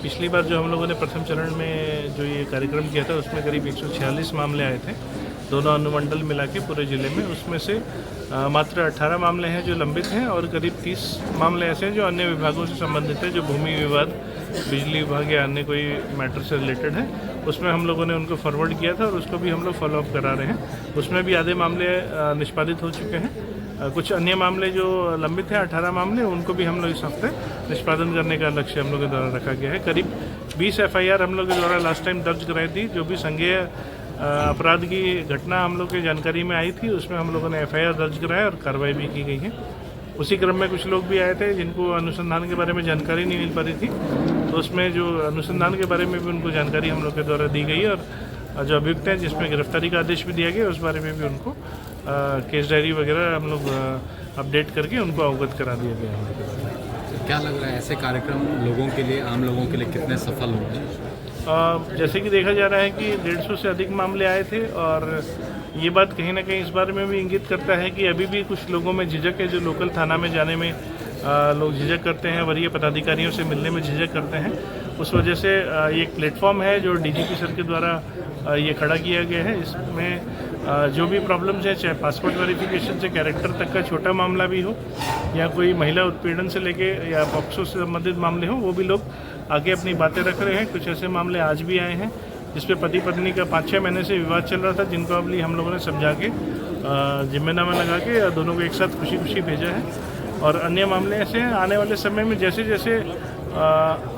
पिछली बार जो हम लोगों ने प्रथम चरण में जो ये कार्यक्रम किया था उसमें करीब 146 मामले आए थे, दोनों अनुमंडल मिला के पूरे ज़िले में। उसमें से मात्र 18 मामले हैं जो लंबित हैं और करीब 30 मामले ऐसे हैं जो अन्य विभागों से संबंधित है, जो भूमि विवाद, बिजली विभाग या अन्य कोई मैटर से रिलेटेड है। उसमें हम लोगों ने उनको फॉरवर्ड किया था और उसको भी हम लोग फॉलोअप करा रहे हैं। उसमें भी आधे मामले निष्पादित हो चुके हैं। कुछ अन्य मामले जो लंबित हैं, 18 मामले, उनको भी हम लोग इस हफ्ते निष्पादन करने का लक्ष्य हम लोग के द्वारा रखा गया है। करीब 20 FIR हम लोग के द्वारा लास्ट टाइम दर्ज कराई थी, जो भी संज्ञेय अपराध की घटना हम लोग की जानकारी में आई थी, उसमें हम लोगों ने FIR दर्ज कराया और कार्रवाई भी की गई है। उसी क्रम में कुछ लोग भी आए थे जिनको अनुसंधान के बारे में जानकारी नहीं मिल पा रही थी, तो उसमें जो अनुसंधान के बारे में भी उनको जानकारी हम लोग के द्वारा दी गई है और जो अभियुक्त हैं जिसमें गिरफ्तारी का आदेश भी दिया गया, उस बारे में भी उनको केस डायरी वगैरह हम लोग अपडेट करके उनको अवगत करा दिया गया है। क्या लग रहा है ऐसे कार्यक्रम लोगों के लिए, आम लोगों के लिए कितने सफल होंगे? जैसे कि देखा जा रहा है कि 150 से अधिक मामले आए थे और ये बात कहीं ना कहीं इस बारे में भी इंगित करता है कि अभी भी कुछ लोगों में झिझक है, जो लोकल थाना में जाने में लोग झिझक करते हैं, वरीय पदाधिकारियों से मिलने में झिझक करते हैं। उस वजह से ये एक प्लेटफॉर्म है जो DGP सर के द्वारा ये खड़ा किया गया है। इसमें जो भी प्रॉब्लम्स हैं, चाहे पासपोर्ट वेरिफिकेशन से कैरेक्टर तक का छोटा मामला भी हो या कोई महिला उत्पीड़न से लेके या पॉक्सो से संबंधित मामले हो, वो भी लोग आगे अपनी बातें रख रहे हैं। कुछ ऐसे मामले आज भी आए हैं जिसपे पति पत्नी का 5-6 महीने से विवाद चल रहा था, जिनको अभी हम लोगों ने समझा के जिम्मेनामा लगा के दोनों को एक साथ खुशी खुशी भेजा है। और अन्य मामले ऐसे हैं, आने वाले समय में जैसे जैसे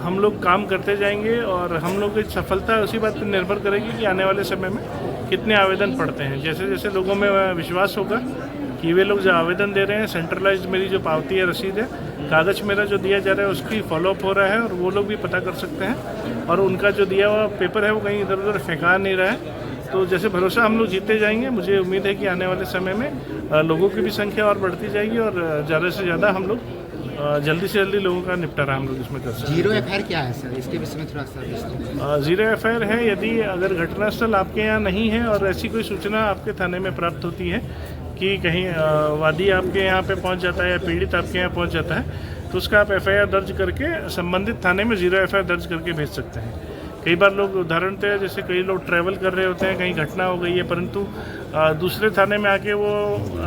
हम लोग काम करते जाएंगे और हम लोग की सफलता उसी बात पर निर्भर करेगी कि आने वाले समय में कितने आवेदन पड़ते हैं। जैसे जैसे लोगों में विश्वास होगा कि वे लोग जो आवेदन दे रहे हैं, सेंट्रलाइज्ड मेरी जो पावती है, रसीद है, कागज़ मेरा जो दिया जा रहा है उसकी फॉलोअप हो रहा है और वो लोग भी पता कर सकते हैं और उनका जो दिया हुआ पेपर है वो कहीं इधर उधर फेंका नहीं रहा है। तो जैसे भरोसा हम लोग जीते जाएंगे, मुझे उम्मीद है कि आने वाले समय में लोगों की भी संख्या और बढ़ती जाएगी और ज़्यादा से ज़्यादा हम लोग जल्दी से जल्दी लोगों का निपटारा हम लोग इसमें कर सकते हैं। 0 FIR क्या है सर, इसके विषय में थोड़ा सा 0 FIR है यदि अगर घटनास्थल आपके यहाँ नहीं है और ऐसी कोई सूचना आपके थाने में प्राप्त होती है कि कहीं वादी आपके यहाँ पे पहुँच जाता है या पीड़ित आपके यहाँ पहुँच जाता है, तो उसका आप FIR दर्ज करके संबंधित थाने में 0 FIR दर्ज करके भेज सकते हैं। कई बार लोग उदाहरणतः जैसे कई लोग ट्रैवल कर रहे होते हैं, कहीं घटना हो गई है, परंतु दूसरे थाने में आके वो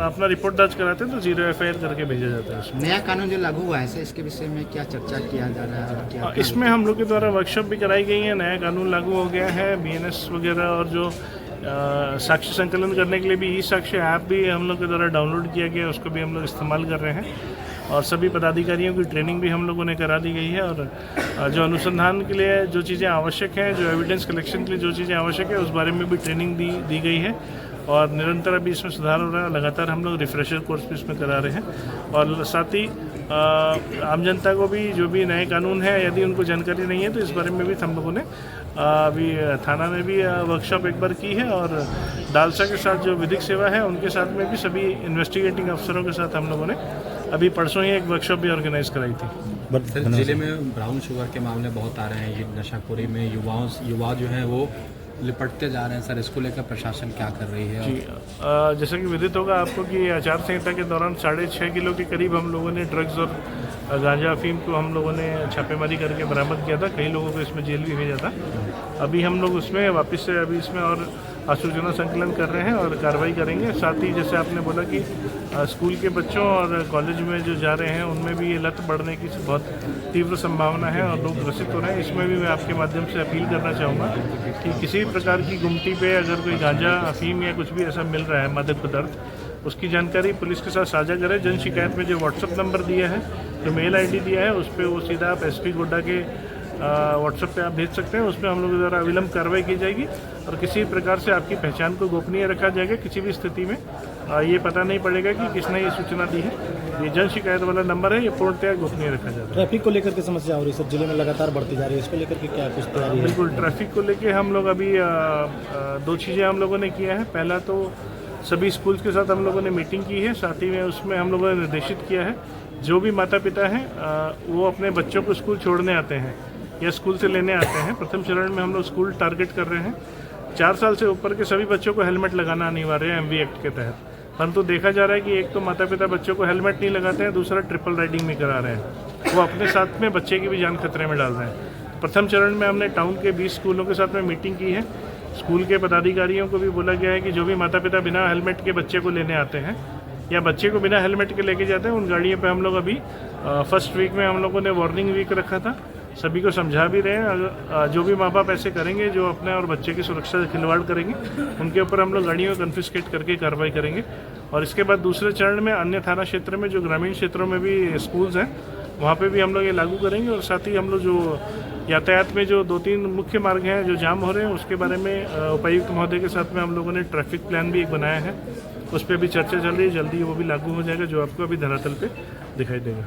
अपना रिपोर्ट दर्ज कराते हैं तो 0 FIR करके भेजा जाता है उसमें। नया कानून जो लागू हुआ है सर, इसके विषय में क्या चर्चा किया जा रहा है? इसमें हम लोग के द्वारा वर्कशॉप भी कराई गई है। नया कानून लागू हो गया है, BNS वगैरह, और जो साक्ष्य संकलन करने के लिए भी ई-साक्ष्य ऐप भी हम लोग के द्वारा डाउनलोड किया गया, उसको भी हम लोग इस्तेमाल कर रहे हैं और सभी पदाधिकारियों की ट्रेनिंग भी हम लोगों ने करा दी गई है। और जो अनुसंधान के लिए जो चीज़ें आवश्यक हैं, जो एविडेंस कलेक्शन के लिए जो चीज़ें आवश्यक है, उस बारे में भी ट्रेनिंग दी गई है और निरंतर अभी इसमें सुधार हो रहा है। लगातार हम लोग रिफ्रेशर कोर्स भी इसमें करा रहे हैं और साथ ही आम जनता को भी जो भी नए कानून है, यदि उनको जानकारी नहीं है तो इस बारे में भी हम लोगों ने अभी थाना में भी वर्कशॉप एक बार की है और डालसा के साथ जो विधिक सेवा है उनके साथ में भी सभी इन्वेस्टिगेटिंग अफसरों के साथ हम लोगों ने अभी परसों ही एक वर्कशॉप भी ऑर्गेनाइज कराई थी। सर, जिले में ब्राउन शुगर के मामले बहुत आ रहे हैं, ये नशाखोरी में युवा जो हैं वो लिपटते जा रहे हैं सर, इसको लेकर प्रशासन क्या कर रही है? जी, जैसा कि विदित होगा आपको कि आचार संहिता के दौरान 6.5 किलो के करीब हम लोगों ने ड्रग्स और गांजा अफीम को हम लोगों ने छापेमारी करके बरामद किया था। कई लोगों को इसमें जेल भी भेजा था। अभी हम लोग उसमें वापस से अभी इसमें और सूचना संकलन कर रहे हैं और कार्रवाई करेंगे। साथ ही जैसे आपने बोला कि स्कूल के बच्चों और कॉलेज में जो जा रहे हैं उनमें भी ये लत बढ़ने की बहुत तीव्र संभावना है और लोग ग्रसित हो रहे हैं। इसमें भी मैं आपके माध्यम से अपील करना चाहूँगा कि किसी प्रकार की गुमटी पे अगर कोई गांजा अफीम या कुछ भी ऐसा मिल रहा है मादक पदार्थ, उसकी जानकारी पुलिस के साथ साझा करें। जन शिकायत में जो व्हाट्सएप नंबर दिया है, जो मेल ID दिया है, उस पर वो सीधा आप SP गोड्डा के व्हाट्सएप पे आप भेज सकते हैं। उसमें हम लोगों द्वारा अविलंब कार्रवाई की जाएगी और किसी प्रकार से आपकी पहचान को गोपनीय रखा जाएगा। किसी भी स्थिति में ये पता नहीं पड़ेगा कि किसने ये सूचना दी है। ये जन शिकायत वाला नंबर है, ये पूर्णतः गोपनीय रखा जाता है। ट्रैफिक को लेकर के समस्या हो रही है सर, जिले में लगातार बढ़ती जा रही है, इसको लेकर के क्या कुछ तैयारी है? बिल्कुल, ट्रैफिक को लेकर हम लोग अभी 2 चीज़ें हम लोगों ने किया है। पहला तो सभी स्कूल्स के साथ हम लोगों ने मीटिंग की है, साथ ही में उसमें हम लोगों ने निर्देशित किया है जो भी माता पिता हैं वो अपने बच्चों को स्कूल छोड़ने आते हैं या स्कूल से लेने आते हैं। प्रथम चरण में हम लोग स्कूल टारगेट कर रहे हैं। 4 साल से ऊपर के सभी बच्चों को हेलमेट लगाना अनिवार्य है MV एक्ट के तहत, परंतु देखा जा रहा है कि एक तो माता पिता बच्चों को हेलमेट नहीं लगाते हैं, दूसरा ट्रिपल राइडिंग भी करा रहे हैं, वो अपने साथ में बच्चे की भी जान खतरे में डाल रहे हैं। प्रथम चरण में हमने टाउन के 20 स्कूलों के साथ में मीटिंग की है। स्कूल के पदाधिकारियों को भी बोला गया है कि जो भी माता पिता बिना हेलमेट के बच्चे को लेने आते हैं या बच्चे को बिना हेलमेट के लेके जाते हैं, उन गाड़ियों पे हम लोग अभी फर्स्ट वीक में हम लोगों ने वार्निंग वीक रखा था, सभी को समझा भी रहे हैं। जो भी माँ बाप ऐसे करेंगे जो अपने और बच्चे की सुरक्षा से खिलवाड़ करेंगे, उनके ऊपर हम लोग गाड़ियों को कन्फिस्केट करके कार्रवाई करेंगे। और इसके बाद दूसरे चरण में अन्य थाना क्षेत्र में जो ग्रामीण क्षेत्रों में भी स्कूल्स हैं, वहाँ पे भी हम लोग ये लागू करेंगे। और साथ ही हम लोग जो यातायात में जो 2-3 मुख्य मार्ग हैं जो जाम हो रहे हैं, उसके बारे में उपायुक्त महोदय के साथ में हम लोगों ने ट्रैफिक प्लान भी एक बनाया है, उस पर भी चर्चा चल रही है। जल्दी वो भी लागू हो जाएगा, जो आपको अभी धरातल पे दिखाई देगा।